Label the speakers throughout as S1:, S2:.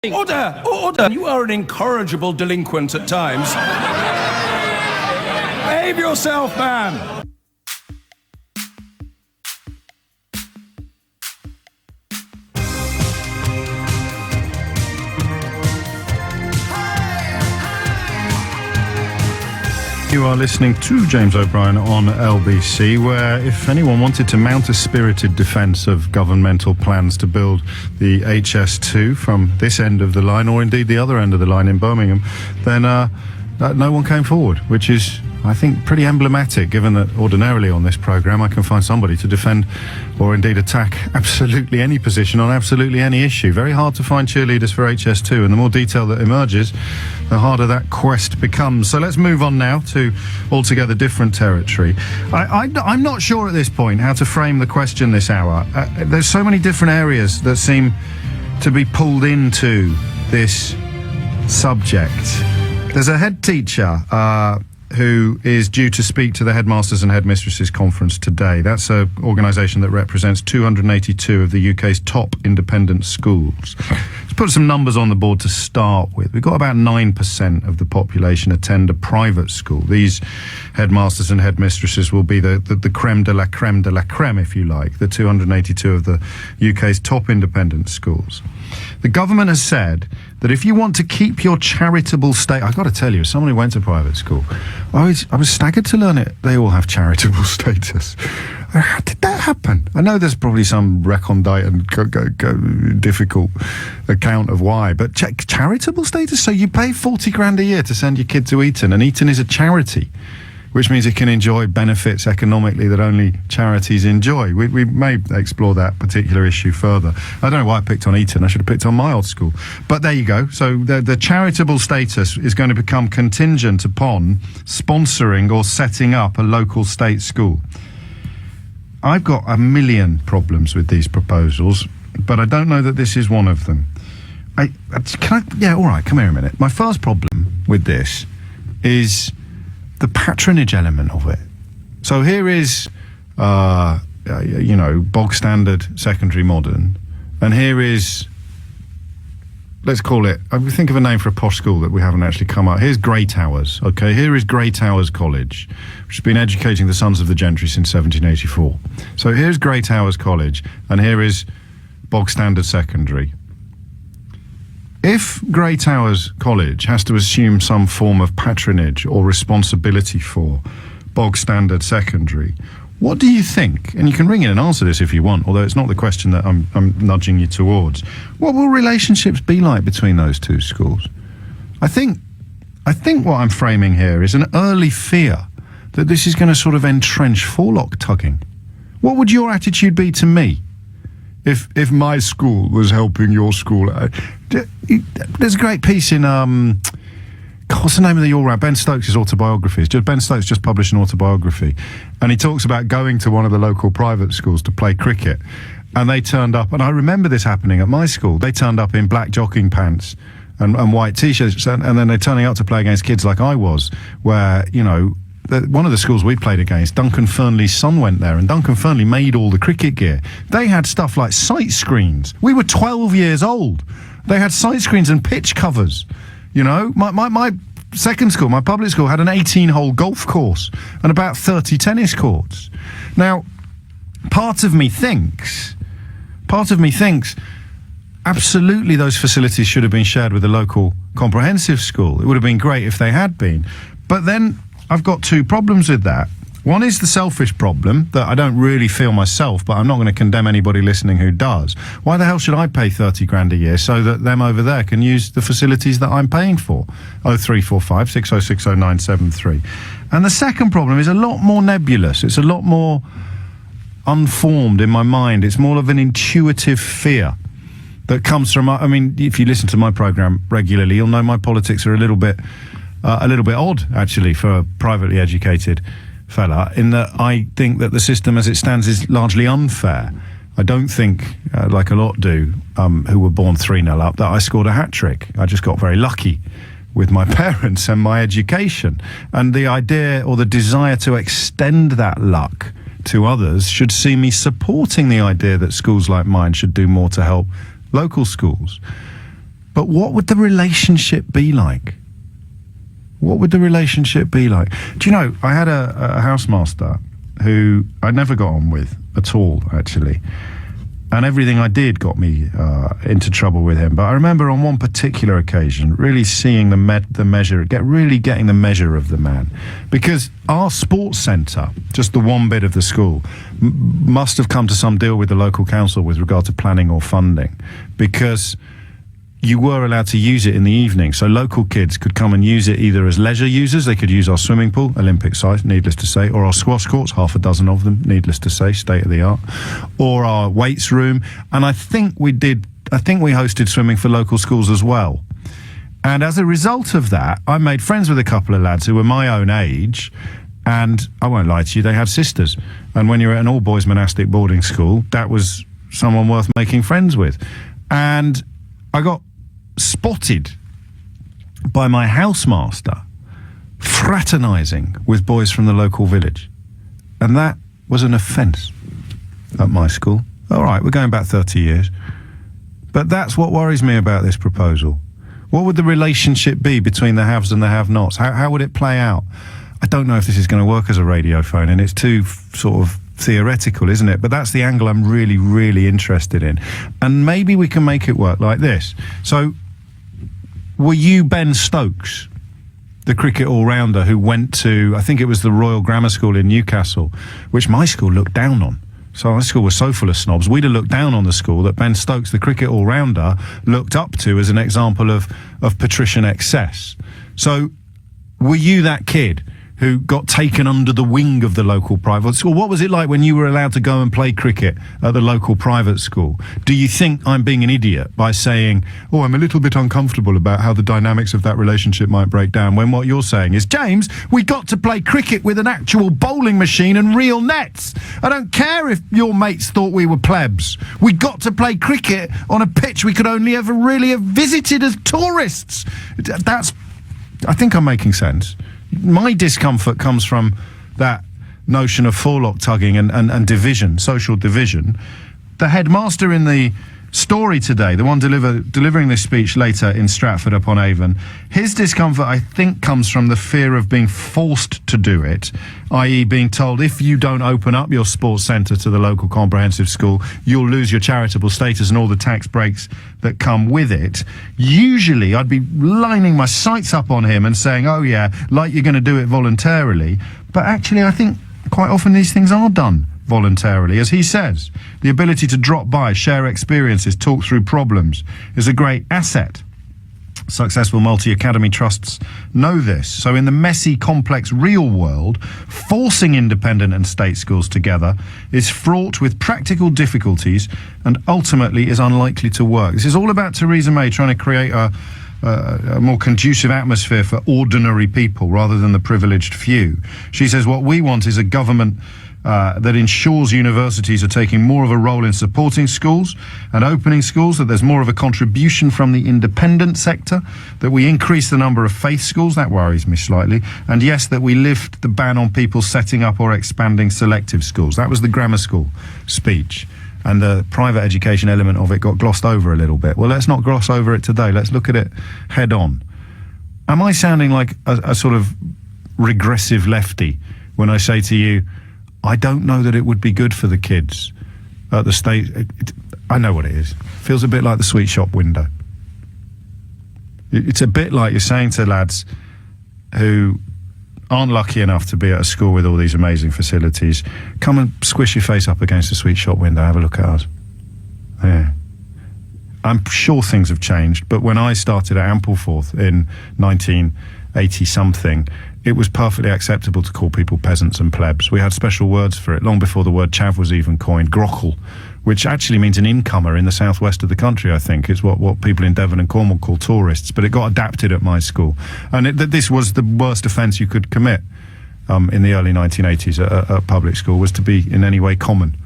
S1: Order! Order! You are an incorrigible delinquent at times. Behave yourself, man!
S2: You are listening to James O'Brien on LBC, where if anyone wanted to mount a spirited defence of governmental plans to build the HS2 from this end of the line, or indeed the other end of the line in Birmingham, then no one came forward, which is, I think, pretty emblematic, given that ordinarily on this programme I can find somebody to defend or indeed attack absolutely any position on absolutely any issue. Very hard to find cheerleaders for HS2, and the more detail that emerges, the harder that quest becomes. So let's move on now to altogether different territory. I'm not sure at this point how to frame the question this hour. There's so many different areas that seem to be pulled into this subject. There's a head teacher who is due to speak to the Headmasters and Headmistresses Conference today. That's an organisation that represents 282 of the UK's top independent schools. Let's put some numbers on the board to start with. We've got about 9% of the population attend a private school. These headmasters and headmistresses will be the creme de la creme de la creme, if you like, the 282 of the UK's top independent schools. The government has said that if you want to keep your charitable state, I've got to tell you, as someone who went to private school, I was staggered to learn it. They all have charitable status. How did that happen? I know there's probably some recondite and difficult account of why, but charitable status? So you pay 40 grand a year to send your kid to Eton, and Eton is a charity, which means it can enjoy benefits economically that only charities enjoy. We may explore that particular issue further. I don't know why I picked on Eton. I should have picked on my old school. But there you go. So the charitable status is going to become contingent upon sponsoring or setting up a local state school. I've got a million problems with these proposals, but I don't know that this is one of them. Yeah, all right, come here a minute. My first problem with this is the patronage element of it. So here is, bog standard secondary modern, and here is, let's call it, I think of a name for a posh school that we haven't actually come up. Here's Grey Towers, okay? Here is Grey Towers College, which has been educating the sons of the gentry since 1784. So here's Grey Towers College, and here is bog standard secondary. If Grey Towers College has to assume some form of patronage or responsibility for bog standard secondary, what do you think? And you can ring in and answer this if you want, although it's not the question that I'm nudging you towards. What will relationships be like between those two schools? I think what I'm framing here is an early fear that this is going to sort of entrench forelock tugging. What would your attitude be to me if my school was helping your school? There's a great piece in what's the name of the all-round? Ben Stokes' autobiography. Ben Stokes just published an autobiography, and he talks about going to one of the local private schools to play cricket, and they turned up, and I remember this happening at my school. They turned up in black jogging pants and white t-shirts, and then they're turning up to play against kids like I was, where, one of the schools we played against, Duncan Fernley's son went there, and Duncan Fernley made all the cricket gear. They had stuff like sight screens. We were 12 years old. They had sight screens and pitch covers. My second school, my public school, had an 18-hole golf course and about 30 tennis courts. Now, part of me thinks, absolutely those facilities should have been shared with a local comprehensive school. It would have been great if they had been. But then I've got two problems with that. One is the selfish problem that I don't really feel myself, but I'm not going to condemn anybody listening who does. Why the hell should I pay 30 grand a year so that them over there can use the facilities that I'm paying for? 0345 6060 973. And the second problem is a lot more nebulous. It's a lot more unformed in my mind. It's more of an intuitive fear that comes from, if you listen to my programme regularly, you'll know my politics are a little bit odd, actually, for a privately educated fella, in that I think that the system as it stands is largely unfair. I don't think, like a lot do, who were born 3-0 up, that I scored a hat-trick. I just got very lucky with my parents and my education. And the idea or the desire to extend that luck to others should see me supporting the idea that schools like mine should do more to help local schools. But what would the relationship be like? What would the relationship be like? Do you know, I had a housemaster who I never got on with at all, actually. And everything I did got me into trouble with him. But I remember on one particular occasion really seeing really getting the measure of the man. Because our sports centre, just the one bit of the school, must have come to some deal with the local council with regard to planning or funding. Because you were allowed to use it in the evening. So local kids could come and use it either as leisure users, they could use our swimming pool, Olympic size, needless to say, or our squash courts, half a dozen of them, needless to say, state of the art, or our weights room. And I think we hosted swimming for local schools as well. And as a result of that, I made friends with a couple of lads who were my own age, and I won't lie to you, they had sisters. And when you're at an all-boys monastic boarding school, that was someone worth making friends with. And I got spotted by my housemaster fraternising with boys from the local village. And that was an offence at my school. All right, we're going back 30 years. But that's what worries me about this proposal. What would the relationship be between the haves and the have-nots? How would it play out? I don't know if this is going to work as a radio phone, and it's too sort of theoretical, isn't it? But that's the angle I'm really, really interested in. And maybe we can make it work like this. So, were you Ben Stokes, the cricket all-rounder who went to, I think it was the Royal Grammar School in Newcastle, which my school looked down on? So our school was so full of snobs, we'd have looked down on the school that Ben Stokes, the cricket all-rounder, looked up to as an example of patrician excess. So, were you that kid who got taken under the wing of the local private school? What was it like when you were allowed to go and play cricket at the local private school? Do you think I'm being an idiot by saying, oh, I'm a little bit uncomfortable about how the dynamics of that relationship might break down, when what you're saying is, James, we got to play cricket with an actual bowling machine and real nets. I don't care if your mates thought we were plebs. We got to play cricket on a pitch we could only ever really have visited as tourists. I think I'm making sense. My discomfort comes from that notion of forelock tugging and division, social division. The headmaster in the story today, the one delivering this speech later in Stratford upon Avon, his discomfort, I think, comes from the fear of being forced to do it, i.e. being told if you don't open up your sports centre to the local comprehensive school, you'll lose your charitable status and all the tax breaks that come with it. Usually I'd be lining my sights up on him and saying, oh yeah, like you're going to do it voluntarily. But actually I think quite often these things are done voluntarily. As he says, the ability to drop by, share experiences, talk through problems is a great asset. Successful multi-academy trusts know this. So in the messy, complex real world, forcing independent and state schools together is fraught with practical difficulties and ultimately is unlikely to work. This is all about Theresa May trying to create a more conducive atmosphere for ordinary people rather than the privileged few. She says what we want is a government that ensures universities are taking more of a role in supporting schools and opening schools, that there's more of a contribution from the independent sector, that we increase the number of faith schools, that worries me slightly, and yes, that we lift the ban on people setting up or expanding selective schools. That was the grammar school speech, and the private education element of it got glossed over a little bit. Well, let's not gloss over it today. Let's look at it head on. Am I sounding like a sort of regressive lefty when I say to you, I don't know that it would be good for the kids at the state. I know what it is. Feels a bit like the sweet shop window. It's a bit like you're saying to lads who aren't lucky enough to be at a school with all these amazing facilities, come and squish your face up against the sweet shop window, have a look at us. Yeah. I'm sure things have changed, but when I started at Ampleforth in 1980-something, it was perfectly acceptable to call people peasants and plebs. We had special words for it, long before the word chav was even coined. Grockle, which actually means an incomer in the southwest of the country, I think, is what people in Devon and Cornwall call tourists. But it got adapted at my school. And this was the worst offence you could commit in the early 1980s at public school, was to be in any way common.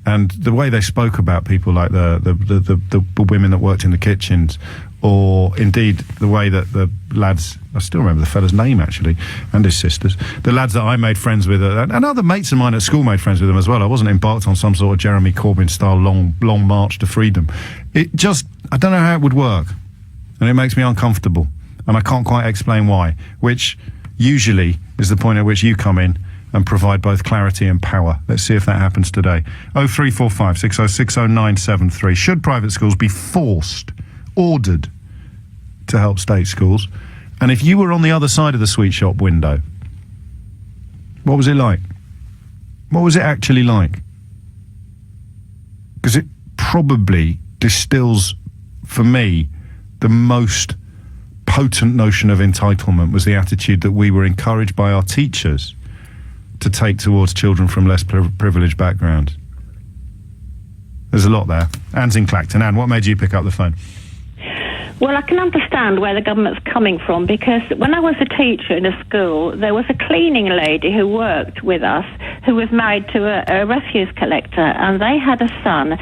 S2: And the way they spoke about people like the women that worked in the kitchens, or indeed the way that the lads, I still remember the fella's name actually, and his sisters, the lads that I made friends with, and other mates of mine at school made friends with them as well. I wasn't embarked on some sort of Jeremy Corbyn style long march to freedom. It just, I don't know how it would work. and it makes me uncomfortable, and I can't quite explain why, which usually is the point at which you come in and provide both clarity and power. Let's see if that happens today. 0345 6060 973. Should private schools be ordered to help state schools? And if you were on the other side of the sweet shop window, what was it like? What was it actually like? Because it probably distills, for me, the most potent notion of entitlement was the attitude that we were encouraged by our teachers to take towards children from less privileged backgrounds. There's a lot there. Anne's in Clacton. Anne, what made you pick up the phone?
S3: Well, I can understand where the government's coming from, because when I was a teacher in a school, there was a cleaning lady who worked with us who was married to a refuse collector, and they had a son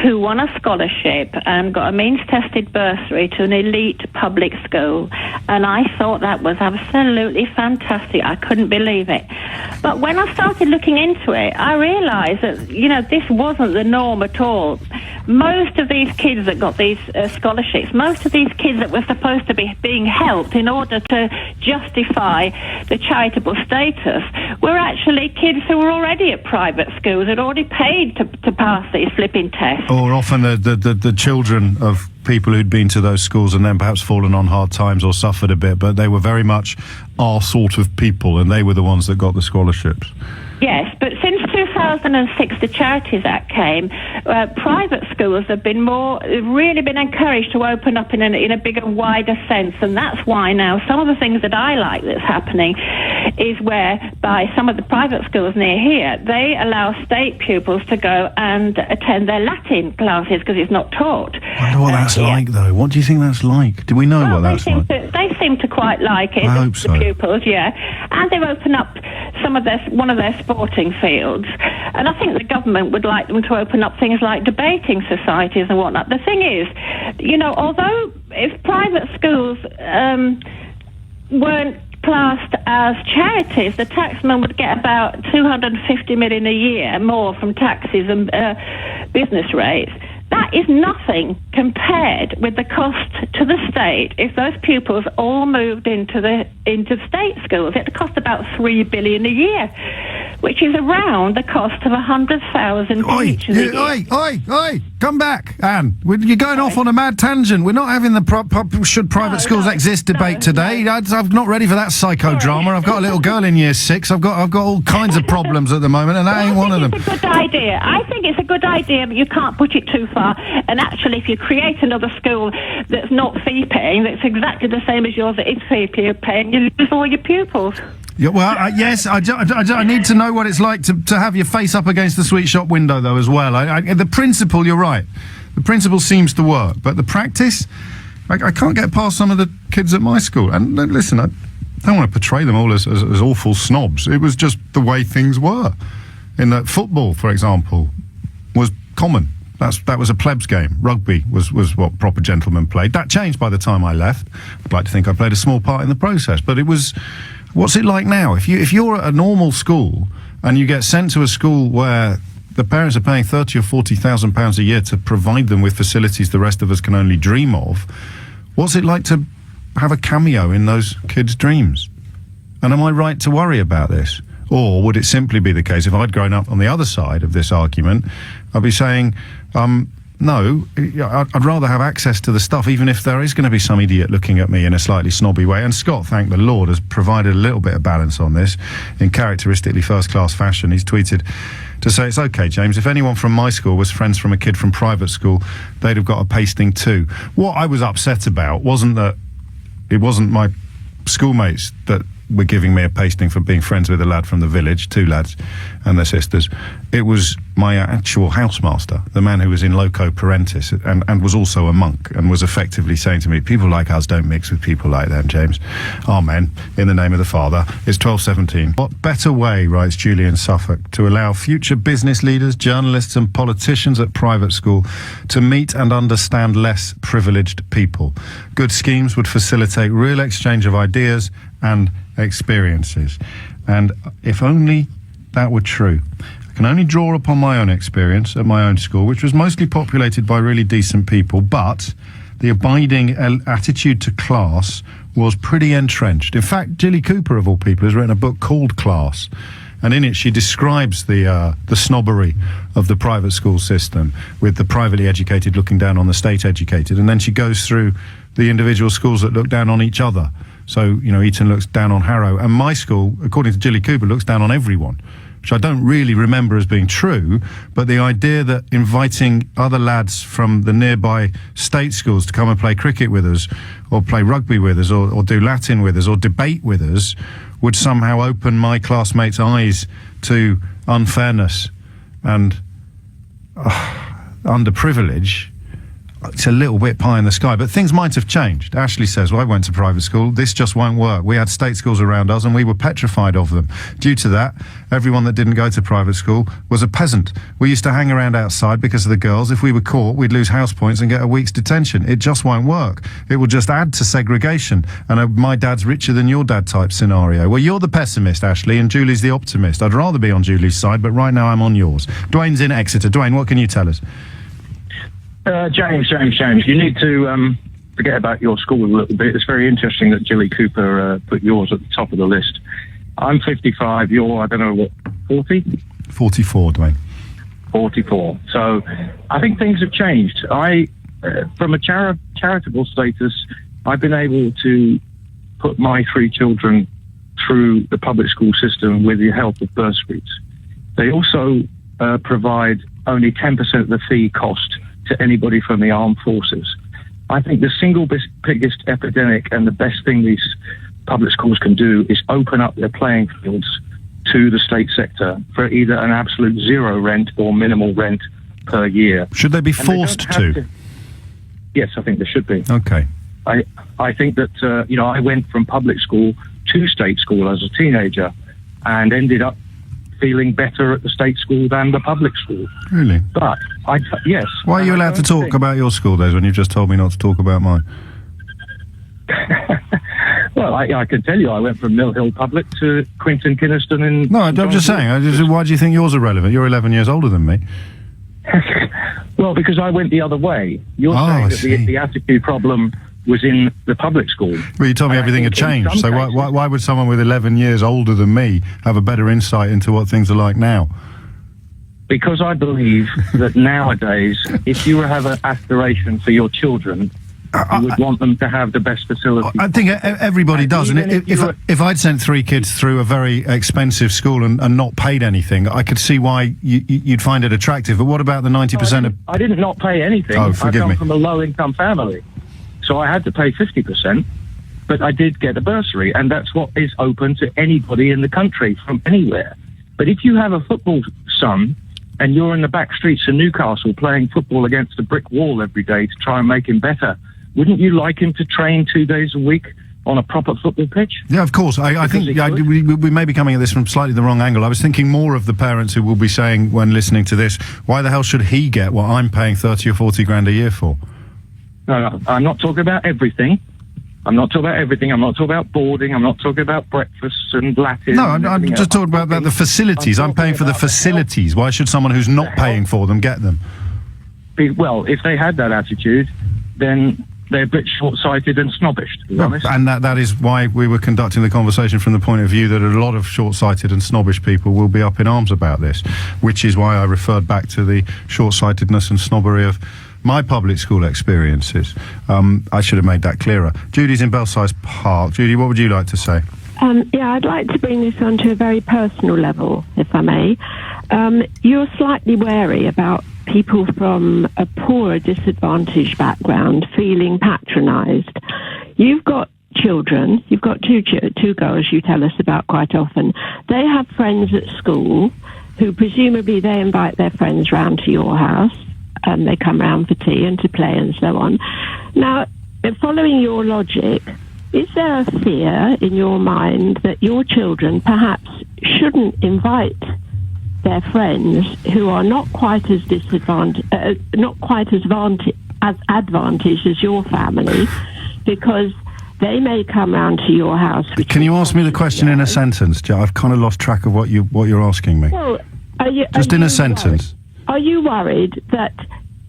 S3: who won a scholarship and got a means-tested bursary to an elite public school. And I thought that was absolutely fantastic. I couldn't believe it. But when I started looking into it, I realised that, this wasn't the norm at all. Most of these kids that got these scholarships, most of these kids that were supposed to be being helped in order to justify the charitable status, were actually kids who were already at private schools, had already paid to pass these flipping tests.
S2: Or often the children of people who'd been to those schools and then perhaps fallen on hard times or suffered a bit, but they were very much our sort of people, and they were the ones that got the scholarships.
S3: Yes, but since 2006, the Charities Act came, private schools have really been encouraged to open up in a bigger, wider sense, and that's why now some of the things that I like that's happening is where, by some of the private schools near here, they allow state pupils to go and attend their Latin classes because it's not taught.
S2: I wonder what that's like, though. What do you think that's like? Do we know what that's like?
S3: They seem to quite like it,
S2: I hope so.
S3: the pupils, yeah. And they've opened up one of their sporting fields. And I think the government would like them to open up things like debating societies and whatnot. The thing is, although if private schools weren't classed as charities, the taxman would get about 250 million a year more from taxes and business rates. That is nothing compared with the cost to the state if those pupils all moved into state schools. It would cost about $3 billion a year, which is around the cost of 100,000 teachers a year.
S2: Oi, come back, Anne. You're going off on a mad tangent. We're not having the should private schools exist debate today. I'm not ready for that psychodrama. I've got a little girl in year 6. I've got all kinds of problems at the moment, and that ain't one of them.
S3: It's a good idea. I think it's a good idea, but you can't push it too far. And actually, if you create another school that's not fee-paying, that's exactly the same as yours that is fee-paying, you lose all your pupils.
S2: Yeah, well, yes, I need to know what it's like to have your face up against the sweet shop window, though, as well. The principle, you're right. The principle seems to work, but the practice, I can't get past some of the kids at my school. And listen, I don't want to portray them all as awful snobs. It was just the way things were. In that football, for example, was common. That was a plebs game. Rugby was what proper gentlemen played. That changed by the time I left. I'd like to think I played a small part in the process, but it was... What's it like now? If you're at a normal school and you get sent to a school where the parents are paying £30,000 or £40,000 a year to provide them with facilities the rest of us can only dream of, what's it like to have a cameo in those kids' dreams? And am I right to worry about this? Or would it simply be the case, if I'd grown up on the other side of this argument, I'd be saying, no, I'd rather have access to the stuff, even if there is going to be some idiot looking at me in a slightly snobby way. And Scott, thank the Lord, has provided a little bit of balance on this in characteristically first-class fashion. He's tweeted to say, it's okay, James, if anyone from my school was friends from a kid from private school, they'd have got a pasting too. What I was upset about wasn't that it wasn't my schoolmates that were giving me a pasting for being friends with a lad from the village, 2 lads and their sisters. It was my actual housemaster, the man who was in loco parentis and was also a monk, and was effectively saying to me, people like us don't mix with people like them, James. Amen. In the name of the Father. It's 12:17. What better way, writes Julian Suffolk, to allow future business leaders, journalists and politicians at private school to meet and understand less privileged people? Good schemes would facilitate real exchange of ideas and experiences. And if only that were true. I can only draw upon my own experience at my own school, which was mostly populated by really decent people, but the abiding attitude to class was pretty entrenched. In fact, Jilly Cooper, of all people, has written a book called Class, and in it she describes the snobbery of the private school system, with the privately educated looking down on the state educated, and then she goes through the individual schools that look down on each other. So, Eton looks down on Harrow, and my school, according to Jilly Cooper, looks down on everyone, which I don't really remember as being true, but the idea that inviting other lads from the nearby state schools to come and play cricket with us, or play rugby with us, or do Latin with us, or debate with us, would somehow open my classmates' eyes to unfairness and underprivilege. It's a little bit pie in the sky, but things might have changed. Ashley says, well, I went to private school. This just won't work. We had state schools around us and we were petrified of them. Due to that, everyone that didn't go to private school was a peasant. We used to hang around outside because of the girls. If we were caught, we'd lose house points and get a week's detention. It just won't work. It will just add to segregation and a my dad's richer than your dad type scenario. Well, you're the pessimist, Ashley, and Julie's the optimist. I'd rather be on Julie's side, but right now I'm on yours. Dwayne's in Exeter. Dwayne, what can you tell us?
S4: James, you need to forget about your school a little bit. It's very interesting that Jilly Cooper put yours at the top of the list. I'm 55, you're, 40?
S2: 44, Dwayne.
S4: 44. So I think things have changed. From a charitable status, I've been able to put my 3 children through the public school system with the help of bursaries. They also provide only 10% of the fee cost to anybody from the armed forces. I think the single biggest epidemic and the best thing these public schools can do is open up their playing fields to the state sector for either an absolute zero rent or minimal rent per year.
S2: Should they be forced to?
S4: Yes, I think they should be.
S2: Okay.
S4: I think that, I went from public school to state school as a teenager and ended up feeling better at the state school than the public school.
S2: Really?
S4: But, yes.
S2: Why are you allowed to talk about your school days when you've just told me not to talk about mine?
S4: Well, I can tell you I went from Mill Hill Public to Quinton Kynaston in...
S2: No, I'm just saying. Why do you think yours are relevant? You're 11 years older than me.
S4: Well, because I went the other way. You're saying that the attitude problem was in the public school.
S2: Well, you told me everything had changed, so why would someone with 11 years older than me have a better insight into what things are like now?
S4: Because I believe that nowadays, if you have an aspiration for your children, you would want them to have the best facilities.
S2: I think everybody does, and if I'd sent 3 kids through a very expensive school and not paid anything, I could see why you'd find it attractive. But what about the 90% of...
S4: I didn't not pay anything.
S2: Oh, forgive me.
S4: I come from a low-income family. So I had to pay 50%, but I did get a bursary, and that's what is open to anybody in the country from anywhere. But if you have a football son and you're in the back streets of Newcastle playing football against a brick wall every day to try and make him better, wouldn't you like him to train 2 days a week on a proper football pitch?
S2: Yeah, of course. I think we may be coming at this from slightly the wrong angle. I was thinking more of the parents who will be saying when listening to this, why the hell should he get what I'm paying 30 or 40 grand a year for?
S4: No, I'm not talking about everything. I'm not talking about boarding. I'm not talking about breakfasts and Latin.
S2: No, I'm just talking about the facilities. I'm paying for the facilities. Why should someone who's not paying for them get them?
S4: Well, if they had that attitude, then they're a bit short-sighted and snobbish, to be honest.
S2: And that is why we were conducting the conversation from the point of view that a lot of short-sighted and snobbish people will be up in arms about this, which is why I referred back to the short-sightedness and snobbery of my public school experiences. I should have made that clearer. Judy's in Belsize Park. Judy, what would you like to say?
S5: I'd like to bring this on to a very personal level, if I may. You're slightly wary about people from a poorer, disadvantaged background feeling patronised. You've got children. You've got two girls you tell us about quite often. They have friends at school who presumably they invite their friends round to your house. They come round for tea and to play and so on. Now, following your logic, is there a fear in your mind that your children perhaps shouldn't invite their friends who are not quite as advantaged as your family, because they may come round to your house?
S2: Can you ask me the question in a sentence, Jo? I've kind of lost track of what you're asking me.
S5: Well,
S2: just in a sentence.
S5: Are you worried that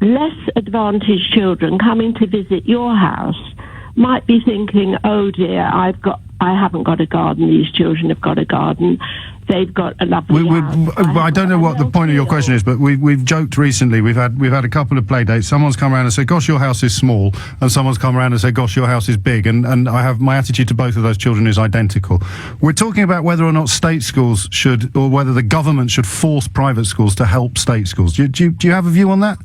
S5: less advantaged children coming to visit your house might be thinking, oh dear, I haven't got a garden, these children have got a garden, they've got a lovely house.
S2: I don't know what the point of your question is, but we've joked recently, we've had a couple of play dates, someone's come around and said, gosh, your house is small, and someone's come around and said, gosh, your house is big, and I have, my attitude to both of those children is identical. We're talking about whether or not state schools should, or whether the government should force private schools to help state schools. Do you have a view on that?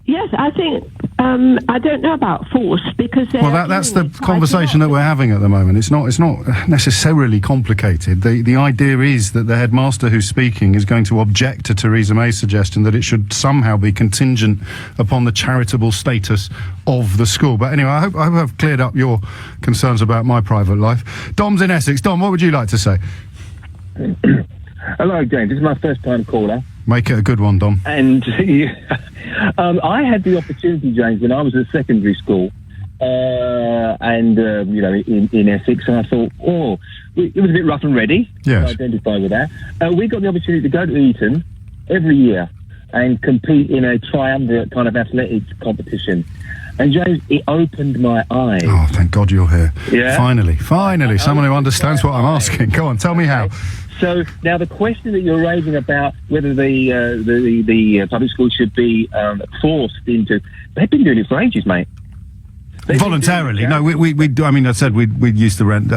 S5: Yes, I think, I don't know about force, because...
S2: Well, that's the conversation that we're having at the moment. It's not necessarily complicated. The idea is that the headmaster who's speaking is going to object to Theresa May's suggestion that it should somehow be contingent upon the charitable status of the school. But anyway, I hope I've cleared up your concerns about my private life. Dom's in Essex. Dom, what would you like to say?
S6: Hello, James. This is my first time caller.
S2: Make it a good one, Dom.
S6: And I had the opportunity, James, when I was at secondary school, in Essex, and I thought, it was a bit rough and ready.
S2: Yes.
S6: I identify with that. We got the opportunity to go to Eton every year and compete in a triumvirate kind of athletics competition. And James, it opened my eyes.
S2: Oh, thank God you're here.
S6: Yeah.
S2: Finally, someone who understands what I'm asking. Go on, tell me how.
S6: So now the question that you're raising about whether the public schools should be forced into, they've been doing it for ages, mate.
S2: Voluntarily? No, we I mean, I said we'd used to rent.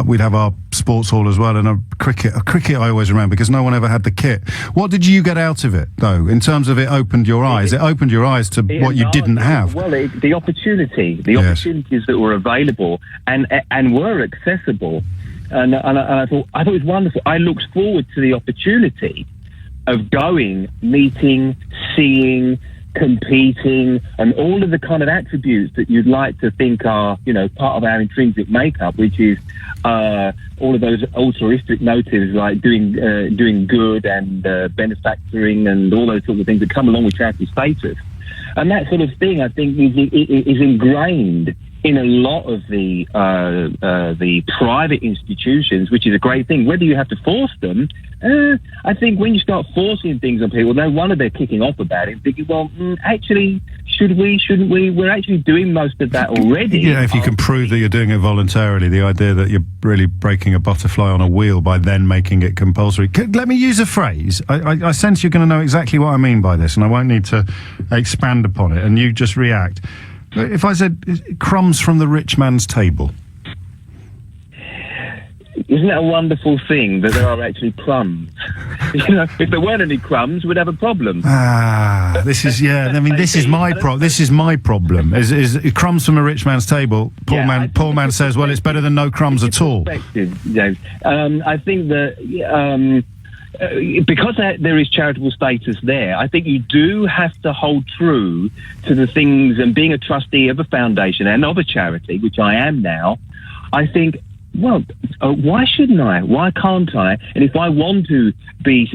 S2: We'd have our sports hall as well, and a cricket I always remember because no one ever had the kit. What did you get out of it, though? In terms of it opened your eyes. It opened your eyes to what you didn't have.
S6: Well, the opportunities that were available and were accessible. And I thought it was wonderful. I looked forward to the opportunity of going, meeting, seeing, competing, and all of the kind of attributes that you'd like to think are, part of our intrinsic makeup, which is all of those altruistic motives like doing good and benefactoring and all those sorts of things that come along with charitable status. And that sort of thing, I think, is ingrained in a lot of the private institutions, which is a great thing. Whether you have to force them, I think when you start forcing things on people, no wonder they're kicking off about it, thinking, well, actually, should we, shouldn't we? We're actually doing most of that already.
S2: Yeah, if you can prove that you're doing it voluntarily, the idea that you're really breaking a butterfly on a wheel by then making it compulsory. Let me use a phrase. I sense you're going to know exactly what I mean by this, and I won't need to expand upon it, and you just react. If I said crumbs from the rich man's table.
S6: Isn't it a wonderful thing that there are actually crumbs? If there weren't any crumbs, we'd have a problem.
S2: This is this is my problem. Is crumbs from a rich man's table? Poor man says, well, it's better than no crumbs at all.
S6: I think that because there is charitable status there, I think you do have to hold true to the things, and being a trustee of a foundation and of a charity, which I am now, I think, well, why shouldn't I? Why can't I? And if I want to be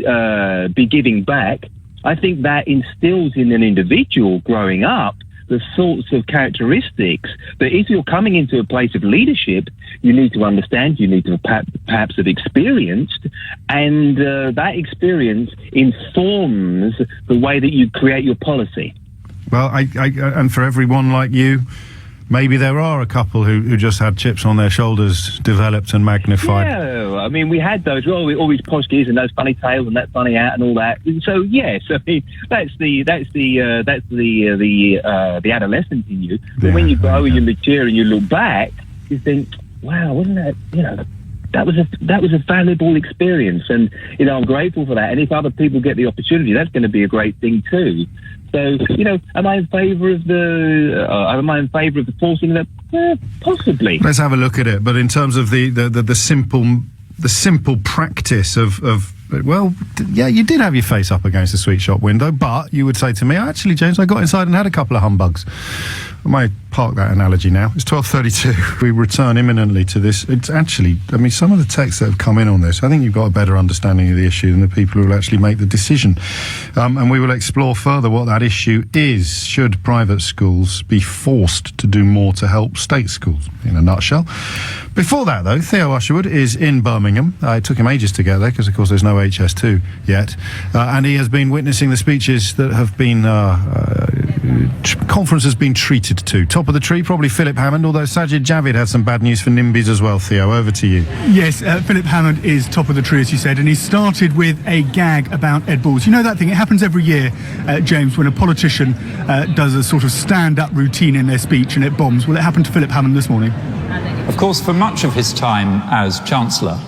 S6: giving back, I think that instills in an individual growing up the sorts of characteristics that if you're coming into a place of leadership, you need to understand, you need to perhaps have experienced, and that experience informs the way that you create your policy.
S2: Well, and for everyone like you, maybe there are a couple who just had chips on their shoulders developed and magnified.
S6: Yeah, I mean, we had those, all these posh kids and those funny tails and that funny hat and all that. And so, yes, I mean, that's the adolescent in you. But when you grow and you mature and you look back, you think, wow, wasn't that, that was a valuable experience, and I'm grateful for that. And if other people get the opportunity, that's going to be a great thing too. So, am I in favour of the forcing that? Possibly.
S2: Let's have a look at it. But in terms of the simple practice of well, yeah, you did have your face up against the sweet shop window, but you would say to me, actually, James, I got inside and had a couple of humbugs. I might park that analogy now. It's 12:32. We return imminently to this. It's actually, I mean, some of the texts that have come in on this, I think you've got a better understanding of the issue than the people who will actually make the decision. And we will explore further what that issue is. Should private schools be forced to do more to help state schools, in a nutshell? Before that, though, Theo Usherwood is in Birmingham. It took him ages to get there because, of course, there's no HS2 yet. And he has been witnessing the speeches that have been... conference has been treated to. Top of the tree, probably Philip Hammond, although Sajid Javid had some bad news for NIMBYs as well. Theo, over to you.
S7: Yes, Philip Hammond is top of the tree, as you said, and he started with a gag about Ed Balls. You know that thing, it happens every year, James, when a politician does a sort of stand-up routine in their speech and it bombs. Well, it happened to Philip Hammond this morning.
S8: Of course, for much of his time as Chancellor,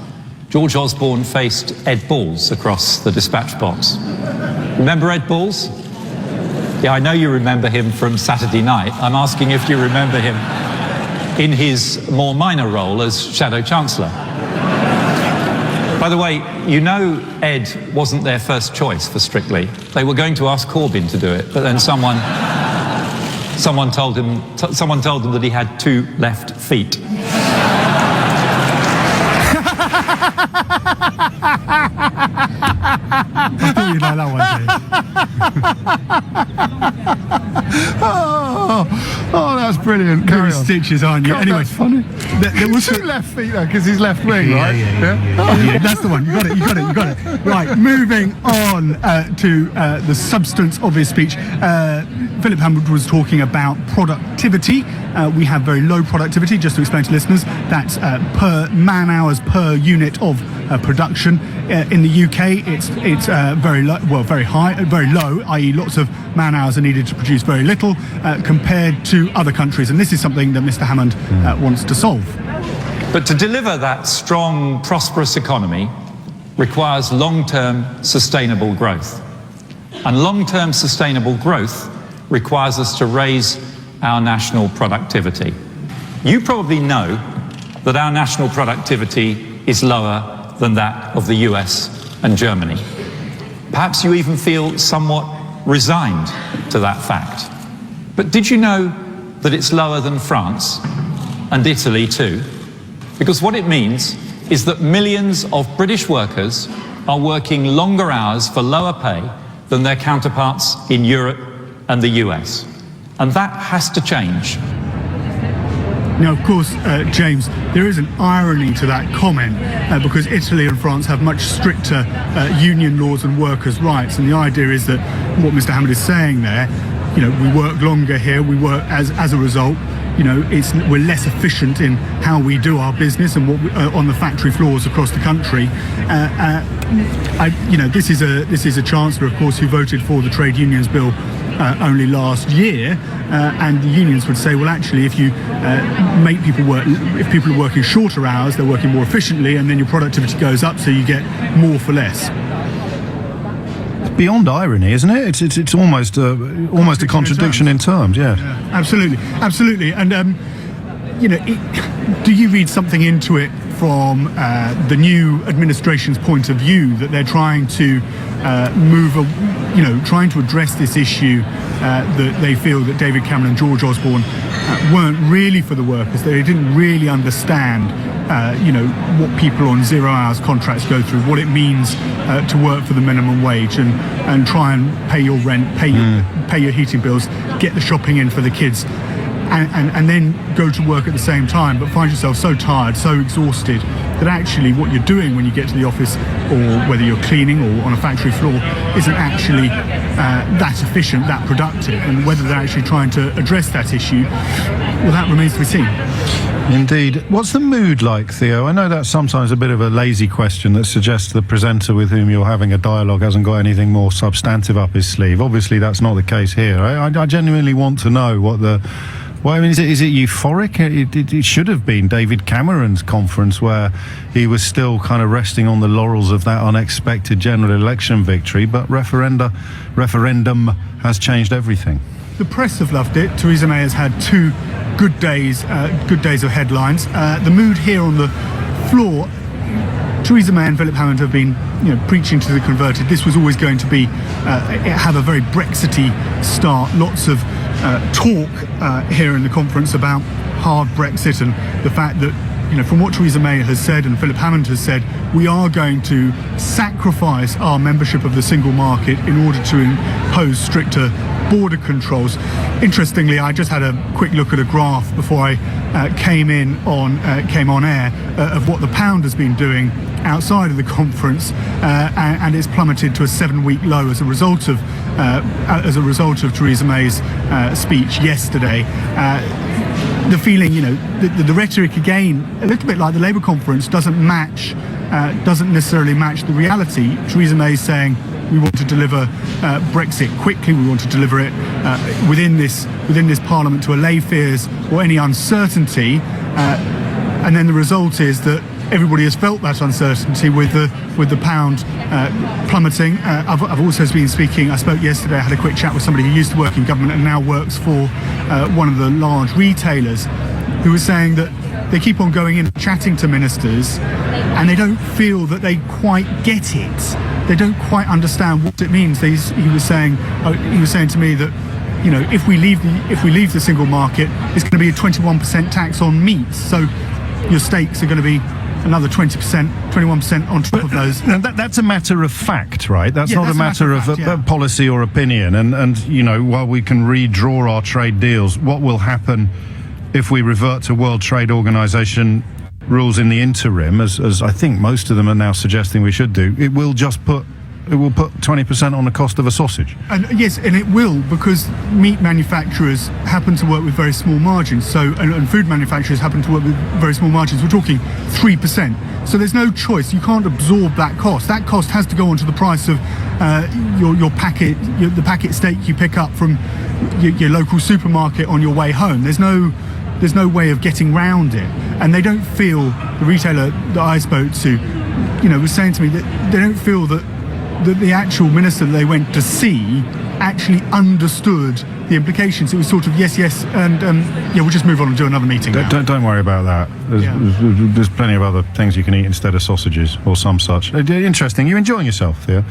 S8: George Osborne faced Ed Balls across the dispatch box. Remember Ed Balls? Yeah, I know you remember him from Saturday night. I'm asking if you remember him in his more minor role as Shadow Chancellor. By the way, you know Ed wasn't their first choice for Strictly. They were going to ask Corbyn to do it, but then someone told them that he had 2 left feet.
S7: I thought you'd like that
S2: Oh, that's brilliant.
S7: one, James. Stitches, aren't you?
S2: God,
S7: anyway,
S2: that's funny.
S7: There was
S2: 2 left feet, though, because he's left wing, right?
S7: Yeah, that's the one. You got it. Right, moving on to the substance of his speech. Philip Hammond was talking about productivity. We have very low productivity, just to explain to listeners. That's per man hours per unit of production. In the UK, it's very low, well, very high, very low, i.e. lots of man hours are needed to produce very little compared to other countries. And this is something that Mr. Hammond wants to solve.
S8: But to deliver that strong, prosperous economy requires long-term sustainable growth. And long-term sustainable growth requires us to raise our national productivity. You probably know that our national productivity is lower than that of the US and Germany. Perhaps you even feel somewhat resigned to that fact. But did you know that it's lower than France and Italy too? Because what it means is that millions of British workers are working longer hours for lower pay than their counterparts in Europe and the US. And that has to change.
S7: Now, of course, James, there is an irony to that comment because Italy and France have much stricter union laws and workers' rights. And the idea is that what Mr. Hammond is saying there, you know, we work longer here, we work as a result, you know, we're less efficient in how we do our business and what on the factory floors across the country. This is a chancellor, of course, who voted for the trade unions bill only last year, and the unions would say, well, actually, if you make people work, if people are working shorter hours, they're working more efficiently, and then your productivity goes up, so you get more for less.
S2: Beyond irony, isn't it? It's almost a contradiction in terms. Yeah.
S7: Absolutely. And do you read something into it from the new administration's point of view, that they're trying to trying to address this issue that they feel that David Cameron and George Osborne weren't really for the workers, that they didn't really understand what people on 0 hours contracts go through, what it means to work for the minimum wage and try and pay your rent, pay your heating bills, get the shopping in for the kids, and then go to work at the same time, but find yourself so tired, so exhausted, that actually what you're doing when you get to the office, or whether you're cleaning or on a factory floor, isn't actually that efficient, that productive. And whether they're actually trying to address that issue, well, that remains to be seen.
S2: Indeed. What's the mood like, Theo? I know that's sometimes a bit of a lazy question that suggests the presenter with whom you're having a dialogue hasn't got anything more substantive up his sleeve. Obviously, that's not the case here. I genuinely want to know what the... Well, I mean, is it euphoric? It should have been David Cameron's conference, where he was still kind of resting on the laurels of that unexpected general election victory, but referendum has changed everything.
S7: The press have loved it. Theresa May has had 2 good days of headlines. The mood here on the floor, Theresa May and Philip Hammond have been preaching to the converted. This was always going to be have a very Brexity start. Lots of talk here in the conference about hard Brexit and the fact that, from what Theresa May has said and Philip Hammond has said, we are going to sacrifice our membership of the single market in order to impose stricter border controls. Interestingly, I just had a quick look at a graph before I came on air of what the pound has been doing outside of the conference, and it's plummeted to a 7-week low as a result of Theresa May's speech yesterday. The feeling, the rhetoric again, a little bit like the Labour conference, doesn't necessarily match the reality. Theresa May is saying we want to deliver Brexit quickly. We want to deliver it within this Parliament to allay fears or any uncertainty, and then the result is that everybody has felt that uncertainty with the pound plummeting. I've also been speaking. I spoke yesterday. I had a quick chat with somebody who used to work in government and now works for one of the large retailers, who was saying that they keep on going in chatting to ministers, and they don't feel that they quite get it. They don't quite understand what it means. He was saying to me that, if we leave the single market, it's going to be a 21% tax on meat. So your steaks are going to be another 20%, 21% on top of those.
S2: That's a matter of fact, right? That's not a matter of policy or opinion. And while we can redraw our trade deals, what will happen if we revert to World Trade Organization rules in the interim, as I think most of them are now suggesting we should do? It will put 20% on the cost of a sausage.
S7: And yes, and it will, because meat manufacturers happen to work with very small margins. So, and food manufacturers happen to work with very small margins. We're talking 3%. So there's no choice. You can't absorb that cost. That cost has to go onto the price of your packet, the packet steak you pick up from your local supermarket on your way home. There's no way of getting round it. And they don't feel, the retailer that I spoke to, was saying to me that they don't feel that the actual minister that they went to see actually understood the implications. It was sort of yes, and we'll just move on and do another meeting.
S2: Don't worry about that. There's plenty of other things you can eat instead of sausages or some such. Interesting. You enjoying yourself, Theo?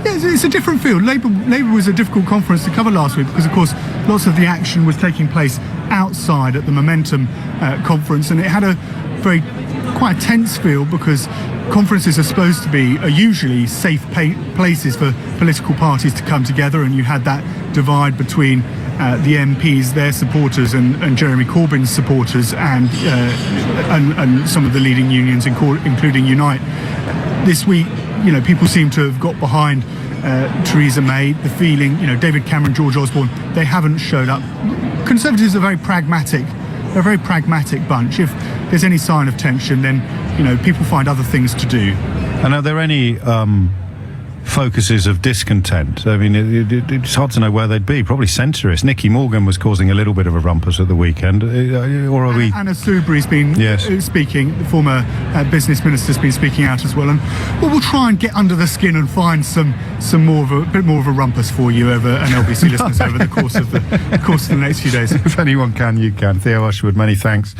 S7: It's a different field. Labour was a difficult conference to cover last week because, of course, lots of the action was taking place outside at the Momentum conference, and it had quite a tense feel because conferences are usually safe places for political parties to come together, and you had that divide between the MPs, their supporters, and Jeremy Corbyn's supporters, and some of the leading unions, including Unite. This week, people seem to have got behind Theresa May. The feeling, David Cameron, George Osborne, they haven't showed up. Conservatives are very pragmatic. They're a very pragmatic bunch. If there's any sign of tension, then people find other things to do.
S2: And are there any focuses of discontent? I mean, it's hard to know where they'd be. Probably centrists. Nicky Morgan was causing a little bit of a rumpus at the weekend. Or are we?
S7: Anna Soubry's been speaking. The former business minister's been speaking out as well. And we'll try and get under the skin and find some more of a bit more of a rumpus for you and LBC listeners over the course of the next few days.
S2: If anyone can, you can. Theo Usherwood, many thanks.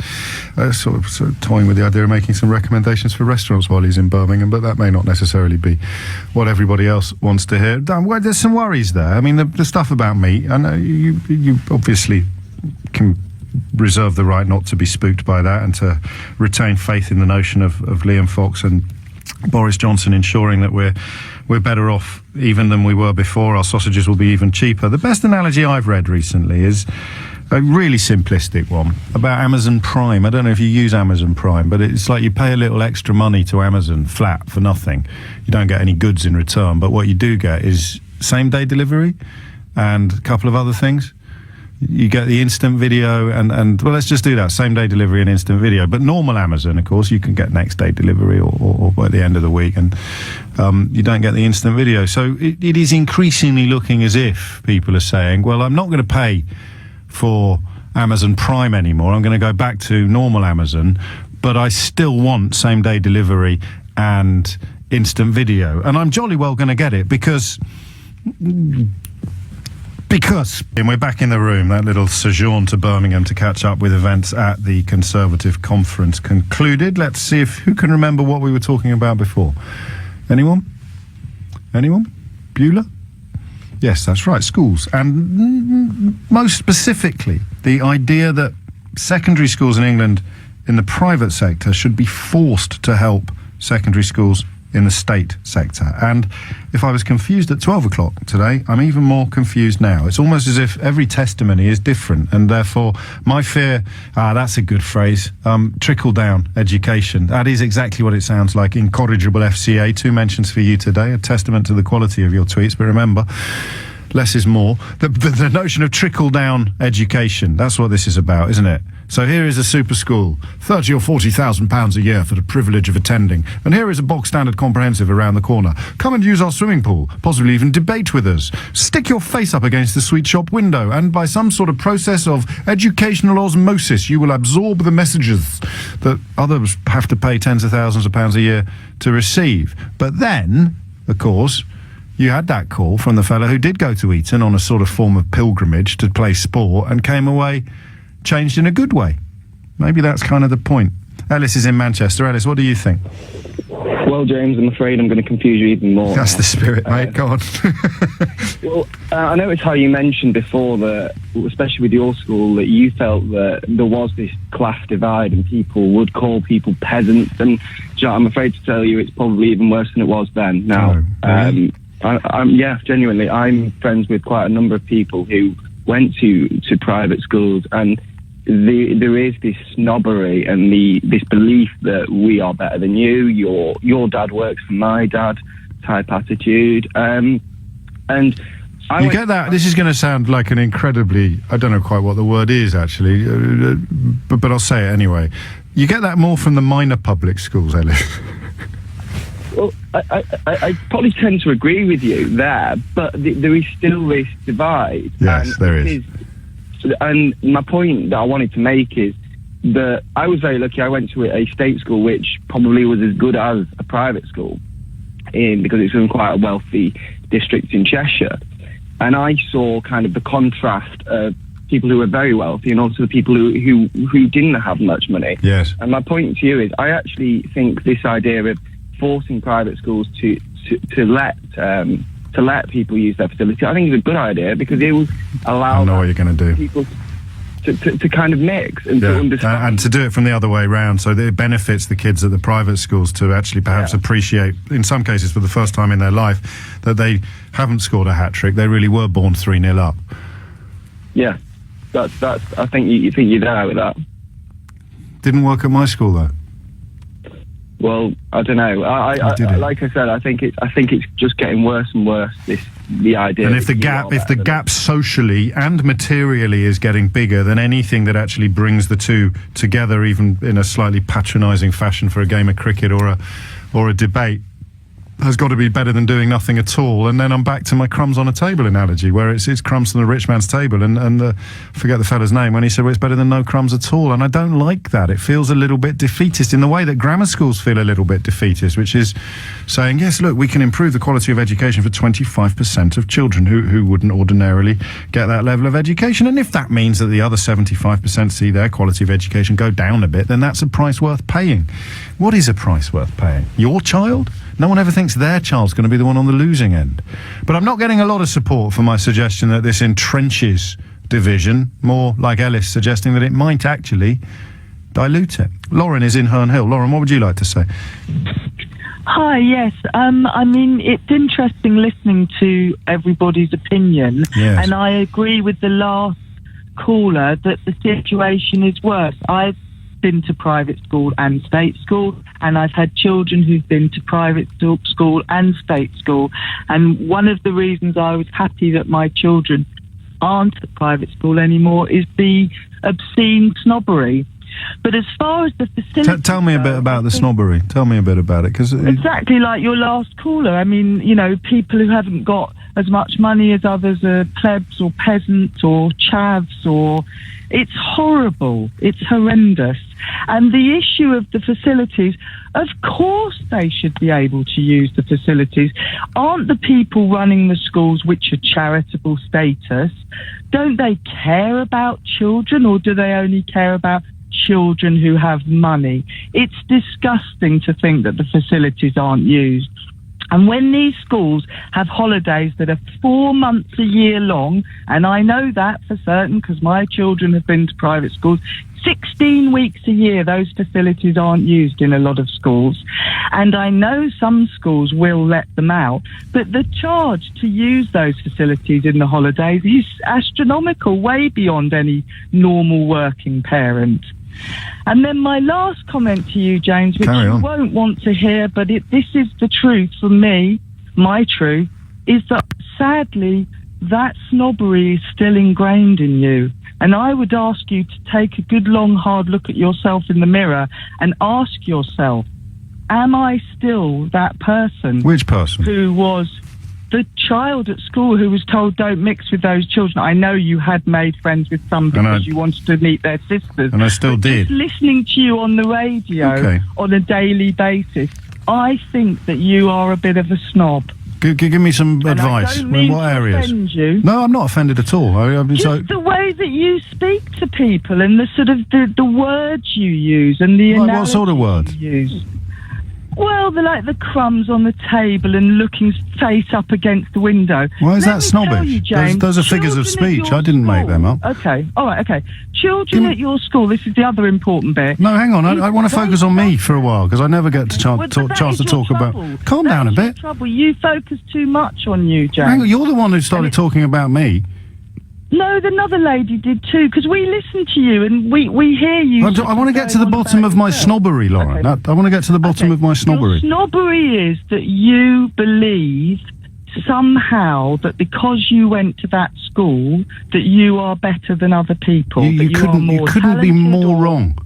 S2: Sort of toying with the idea of making some recommendations for restaurants while he's in Birmingham, but that may not necessarily be what everybody else wants to hear. Dan, there's some worries there. I mean, the stuff about meat, I know you obviously can reserve the right not to be spooked by that and to retain faith in the notion of Liam Fox and Boris Johnson ensuring that we're better off even than we were before. Our sausages will be even cheaper. The best analogy I've read recently is a really simplistic one about Amazon Prime. I don't know if you use Amazon Prime, but it's like you pay a little extra money to Amazon flat for nothing. You don't get any goods in return, but what you do get is same-day delivery and a couple of other things. You get the instant video and well, let's just do that, same-day delivery and instant video. But normal Amazon, of course, you can get next-day delivery or at the end of the week, and you don't get the instant video. So it is increasingly looking as if people are saying, well, I'm not going to pay for Amazon Prime anymore. I'm going to go back to normal Amazon, but I still want same-day delivery and instant video. And I'm jolly well going to get it because and we're back in the room, that little sojourn to Birmingham to catch up with events at the Conservative conference concluded. Let's see who can remember what we were talking about before. Anyone? Bueller? Yes, that's right, schools. And most specifically, the idea that secondary schools in England in the private sector should be forced to help secondary schools in the state sector. And if I was confused at 12 o'clock today, I'm even more confused now. It's almost as if every testimony is different, and therefore my fear, that's a good phrase, trickle-down education. That is exactly what it sounds like. Incorrigible FCA, 2 mentions for you today, a testament to the quality of your tweets, but remember, less is more. The notion of trickle-down education, that's what this is about, isn't it? So here is a super school, £30,000 or £40,000 a year for the privilege of attending. And here is a bog standard comprehensive around the corner. Come and use our swimming pool, possibly even debate with us. Stick your face up against the sweet shop window, and by some sort of process of educational osmosis, you will absorb the messages that others have to pay tens of thousands of pounds a year to receive. But then, of course, you had that call from the fellow who did go to Eton on a sort of form of pilgrimage to play sport and came away changed in a good way. Maybe that's kind of the point. Ellis is in Manchester. Ellis, what do you think?
S9: Well, James, I'm afraid I'm going to confuse you even more.
S2: That's the spirit, mate. Go on.
S9: Well, I noticed how you mentioned before that, especially with your school, that you felt that there was this class divide and people would call people peasants. And I'm afraid to tell you it's probably even worse than it was then. Now, yeah, genuinely, I'm friends with quite a number of people who went to private schools, and there is this snobbery and this belief that we are better than you. Your dad works for my dad type attitude. And
S2: you get that. This is going to sound like an incredibly, I don't know quite what the word is actually, but I'll say it anyway. You get that more from the minor public schools, Ellis.
S9: Well, I probably tend to agree with you there, but there is still this divide.
S2: Yes, there is.
S9: And my point that I wanted to make is that I was very lucky. I went to a state school which probably was as good as a private school, because it's in quite a wealthy district in Cheshire. And I saw kind of the contrast of people who were very wealthy and also the people who didn't have much money.
S2: Yes.
S9: And my point to you is I actually think this idea of forcing private schools to let people use their facility, I think is a good idea, because it will allow
S2: what you're going to do.
S9: People to kind of mix and to understand.
S2: And to do it from the other way around, so that it benefits the kids at the private schools to actually perhaps appreciate, in some cases for the first time in their life, that they haven't scored a hat-trick, they really were born 3-0 up.
S9: Yeah, that's. I think you think you're there with that.
S2: Didn't work at my school though.
S9: Well, I don't know. I like I said, I think it's just getting worse and worse. The idea.
S2: And if the gap socially and materially is getting bigger, then anything that actually brings the two together, even in a slightly patronising fashion for a game of cricket or a debate, has got to be better than doing nothing at all. And then I'm back to my crumbs on a table analogy, where it's crumbs on the rich man's table, and I forget the fella's name when he said, well, it's better than no crumbs at all. And I don't like that. It feels a little bit defeatist in the way that grammar schools feel a little bit defeatist, which is saying, yes, look, we can improve the quality of education for 25% of children who wouldn't ordinarily get that level of education. And if that means that the other 75% see their quality of education go down a bit, then that's a price worth paying. What is a price worth paying? Your child? No one ever thinks their child's going to be the one on the losing end. But I'm not getting a lot of support for my suggestion that this entrenches division, more like Ellis suggesting that it might actually dilute it. Lauren is in Herne Hill. Lauren, what would you like to say?
S10: Hi, yes. I mean, it's interesting listening to everybody's opinion.
S2: Yes.
S10: And I agree with the last caller that the situation is worse. I've been to private school and state school, and I've had children who've been to private school and state school, and one of the reasons I was happy that my children aren't at private school anymore is the obscene snobbery. But as far as the facility,
S2: tell me a bit about the snobbery. Tell me a bit about it, because
S10: exactly like your last caller. I mean, you know, people who haven't got as much money as others are plebs or peasants or chavs, or it's horrible. It's horrendous. And the issue of the facilities, of course they should be able to use the facilities. Aren't the people running the schools, which are charitable status, don't they care about children, or do they only care about children who have money? It's disgusting to think that the facilities aren't used. And when these schools have holidays that are 4 months a year long, and I know that for certain because my children have been to private schools, 16 weeks a year those facilities aren't used in a lot of schools. And I know some schools will let them out, but the charge to use those facilities in the holidays is astronomical, way beyond any normal working parent. And then my last comment to you, James, which you won't want to hear, but this is the truth for me, my truth, is that sadly that snobbery is still ingrained in you. And I would ask you to take a good long hard look at yourself in the mirror and ask yourself, am I still that person?
S2: Which person?
S10: Who was the child at school who was told don't mix with those children. I know you had made friends with some because you wanted to meet their sisters.
S2: And I still did.
S10: Just listening to you on the radio on a daily basis, I think that you are a bit of a snob.
S2: Give me some advice.
S10: I don't mean
S2: in what areas?
S10: Offend you.
S2: No, I'm not offended at all.
S10: Just the way that you speak to people and the sort of the words you use and the analogy
S2: what sort of words?
S10: You use. Well, like the crumbs on the table and looking face up against the window.
S2: Why is that
S10: snobbish?
S2: snobbish?
S10: James,
S2: those are figures of speech. I didn't make them up.
S10: Okay, all right, okay. Children at your school, this is the other important bit.
S2: No, hang on. I want to focus on me for a while because I never get the chance to talk about... Calm down a bit.
S10: Trouble. You focus too much on you, James.
S2: Hang on, you're the one who started talking about me.
S10: No, another lady did too, because we listen to you and we hear you.
S2: I want to get to the bottom of my snobbery, Lauren. I want to get to the bottom of my snobbery.
S10: Your snobbery is that you believe somehow that because you went to that school that you are better than other people.
S2: You couldn't be more wrong.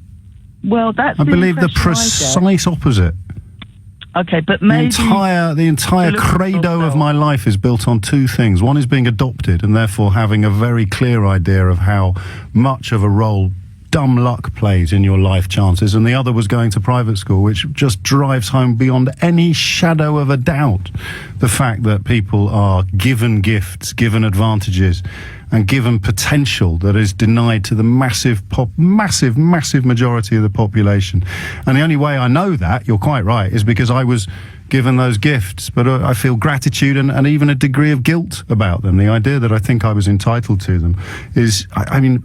S10: Well, that's
S2: I believe the precise opposite.
S10: Okay, but maybe
S2: the entire credo of my life is built on two things. One is being adopted and therefore having a very clear idea of how much of a role dumb luck plays in your life chances, and the other was going to private school, which just drives home beyond any shadow of a doubt the fact that people are given gifts, given advantages, and given potential that is denied to the massive majority of the population. And the only way I know that, you're quite right, is because I was given those gifts, but I feel gratitude and even a degree of guilt about them. The idea that I think I was entitled to them is, I mean,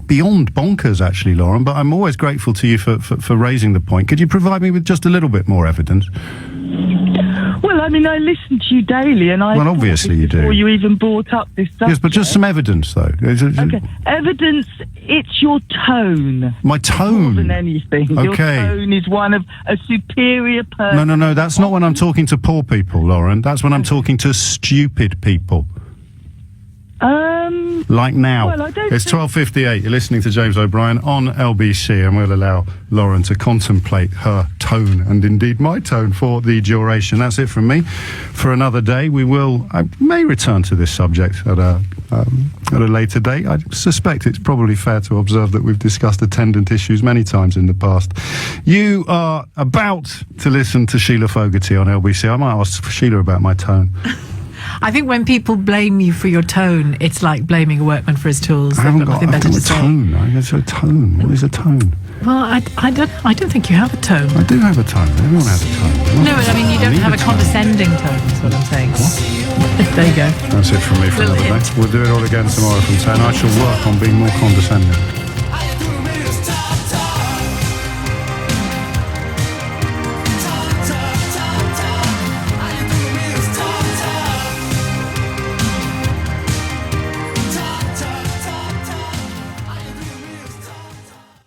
S2: beyond bonkers, actually, Lauren, but I'm always grateful to you for raising the point. Could you provide me with just a little bit more evidence?
S10: Well, I mean, I listen to you daily, and
S2: well, obviously you do.
S10: Before you even brought up this subject.
S2: Yes, but just some evidence, though.
S10: Okay, evidence. It's your tone.
S2: My tone.
S10: More than anything.
S2: Okay.
S10: Your tone is one of a superior person.
S2: No. That's not when I'm talking to poor people, Lauren. That's when I'm talking to stupid people. Like now.
S10: Well,
S2: it's 12:58. You're listening to James O'Brien on LBC, and we'll allow Lauren to contemplate her tone and indeed my tone for the duration. That's it from me for another day. I may return to this subject at a later date. I suspect it's probably fair to observe that we've discussed attendant issues many times in the past. You are about to listen to Sheila Fogarty on LBC. I might ask Sheila about my tone.
S11: I think when people blame you for your tone, it's like blaming a workman for his tools.
S2: I haven't got a tone. I've got a tone. What is a tone?
S11: Well, I don't think you have a tone.
S2: I do have a tone. Everyone has a tone.
S11: No, I mean, you don't have a condescending tone, is what I'm saying.
S2: What?
S11: There you go.
S2: That's it from me for another day. We'll do it all again tomorrow from 10. I shall work on being more condescending.